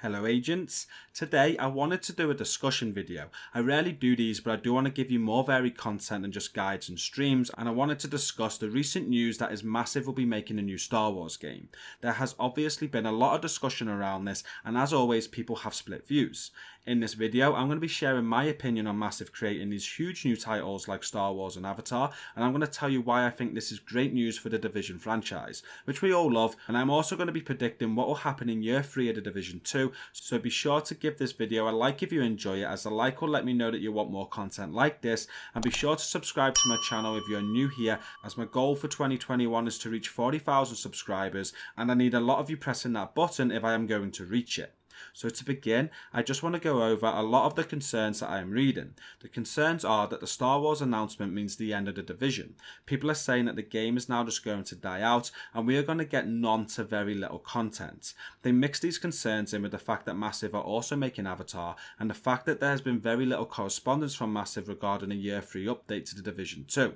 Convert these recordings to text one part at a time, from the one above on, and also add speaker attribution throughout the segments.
Speaker 1: Hello agents. Today I wanted to do a discussion video. I rarely do these, but I do want to give you more varied content than just guides and streams, and I wanted to discuss the recent news that is Massive will be making a new Star Wars game. There has obviously been a lot of discussion around this, and as always people have split views. In this video I'm going to be sharing my opinion on Massive creating these huge new titles like Star Wars and Avatar, and I'm going to tell you why I think this is great news for the Division franchise, which we all love, and I'm also going to be predicting what will happen in year 3 of the Division 2. So be sure to give this video a like if you enjoy it, as a like will let me know that you want more content like this, and be sure to subscribe to my channel if you're new here, as my goal for 2021 is to reach 40,000 subscribers, and I need a lot of you pressing that button if I am going to reach it. So to begin, I just want to go over a lot of the concerns that I am reading. The concerns are that the Star Wars announcement means the end of the Division. People are saying that the game is now just going to die out and we are going to get none to very little content. They mix these concerns in with the fact that Massive are also making Avatar, and the fact that there has been very little correspondence from Massive regarding a year 3 update to the Division 2.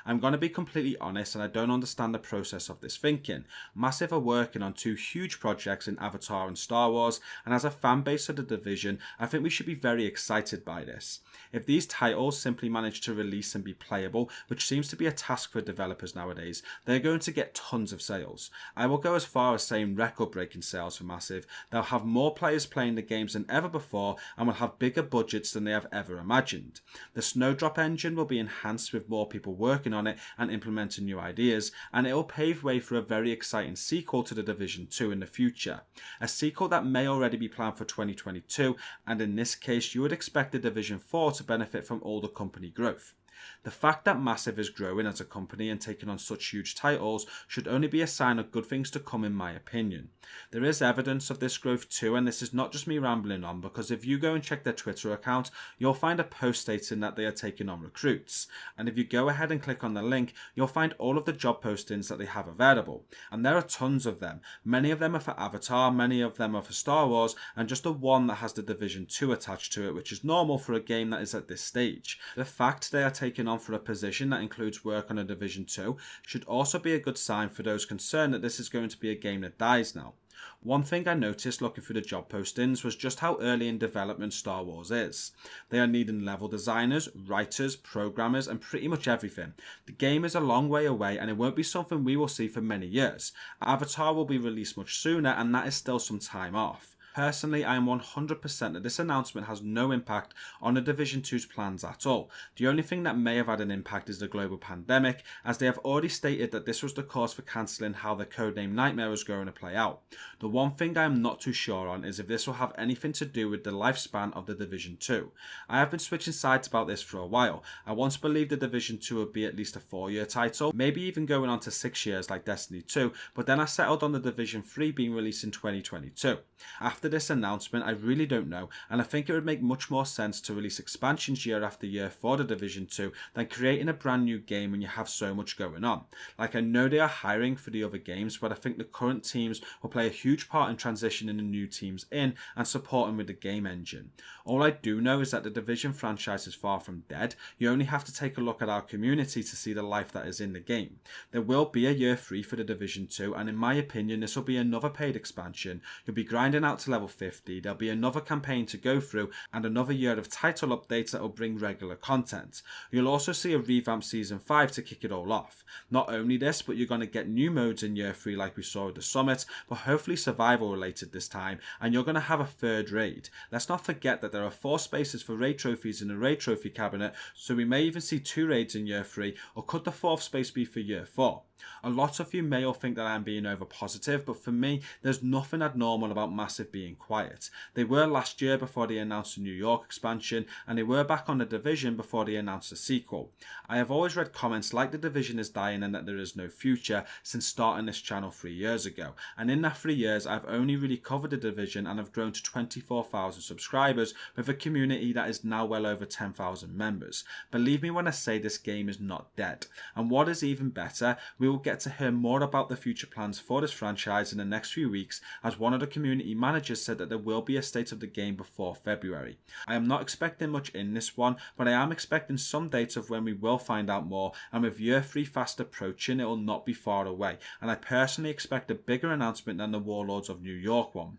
Speaker 1: I'm going to be completely honest, and I don't understand the process of this thinking. Massive are working on two huge projects in Avatar and Star Wars, and as a fan base of the Division, I think we should be very excited by this. If these titles simply manage to release and be playable, which seems to be a task for developers nowadays, they're going to get tons of sales. I will go as far as saying record-breaking sales for Massive. They'll have more players playing the games than ever before and will have bigger budgets than they have ever imagined. The Snowdrop engine will be enhanced with more people working on it and implementing new ideas, and it will pave way for a very exciting sequel to the Division 2 in the future. A sequel that may already be planned for 2022, and in this case you would expect the Division 4 to benefit from all the company growth. The fact that Massive is growing as a company and taking on such huge titles should only be a sign of good things to come, in my opinion. There is evidence of this growth too, and this is not just me rambling on, because if you go and check their Twitter account, you'll find a post stating that they are taking on recruits. And if you go ahead and click on the link, you'll find all of the job postings that they have available. And there are tons of them. Many of them are for Avatar, many of them are for Star Wars, and just the one that has the Division 2 attached to it, which is normal for a game that is at this stage. The fact they are taking on for a position that includes work on a Division 2 should also be a good sign for those concerned that this is going to be a game that dies now. One thing I noticed looking through the job postings was just how early in development Star Wars is. They are needing level designers, writers, programmers, and pretty much everything. The game is a long way away and it won't be something we will see for many years. Avatar will be released much sooner, and that is still some time off. Personally, I am 100% that this announcement has no impact on the Division 2's plans at all. The only thing that may have had an impact is the global pandemic, as they have already stated that this was the cause for cancelling how the codename Nightmare was going to play out. The one thing I am not too sure on is if this will have anything to do with the lifespan of the Division 2. I have been switching sides about this for a while. I once believed the Division 2 would be at least a 4-year title, maybe even going on to 6 years like Destiny 2, but then I settled on the Division 3 being released in 2022. After this announcement, I really don't know, and I think it would make much more sense to release expansions year after year for the Division 2 than creating a brand new game when you have so much going on. Like, I know they are hiring for the other games, but I think the current teams will play a huge part in transitioning the new teams in and supporting with the game engine. All I do know is that the Division franchise is far from dead. You only have to take a look at our community to see the life that is in the game. There will be a year 3 for the Division 2, and in my opinion this will be another paid expansion. You'll be grinding out to level 50, there'll be another campaign to go through, and another year of title updates that will bring regular content. You'll also see a revamped Season 5 to kick it all off. Not only this, but you're going to get new modes in year 3 like we saw with the Summit, but hopefully survival related this time, and you're going to have a third raid. Let's not forget that there are 4 spaces for raid trophies in the raid trophy cabinet, so we may even see 2 raids in year 3, or could the 4th space be for year 4? A lot of you may all think that I am being over positive, but for me, there's nothing abnormal about Massive being quiet. They were last year before they announced the New York expansion, and they were back on the Division before they announced the sequel. I have always read comments like the Division is dying and that there is no future since starting this channel 3 years ago, and in that 3 years I've only really covered the Division and have grown to 24,000 subscribers with a community that is now well over 10,000 members. Believe me when I say this game is not dead, and what is even better, we will get to hear more about the future plans for this franchise in the next few weeks, as one of the community managers said that there will be a state of the game before February. I am not expecting much in this one, but I am expecting some dates of when we will find out more, and with year 3 fast approaching, it will not be far away, and I personally expect a bigger announcement than the Warlords of New York one.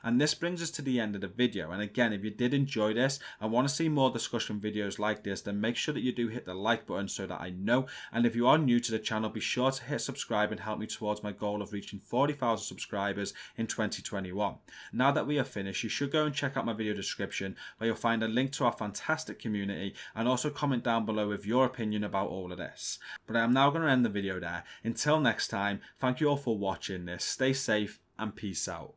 Speaker 1: And this brings us to the end of the video. And again, if you did enjoy this and want to see more discussion videos like this, then make sure that you do hit the like button so that I know. And if you are new to the channel, be sure to hit subscribe and help me towards my goal of reaching 40,000 subscribers in 2021. Now that we are finished, you should go and check out my video description where you'll find a link to our fantastic community, and also comment down below with your opinion about all of this. But I am now going to end the video there. Until next time, thank you all for watching this. Stay safe and peace out.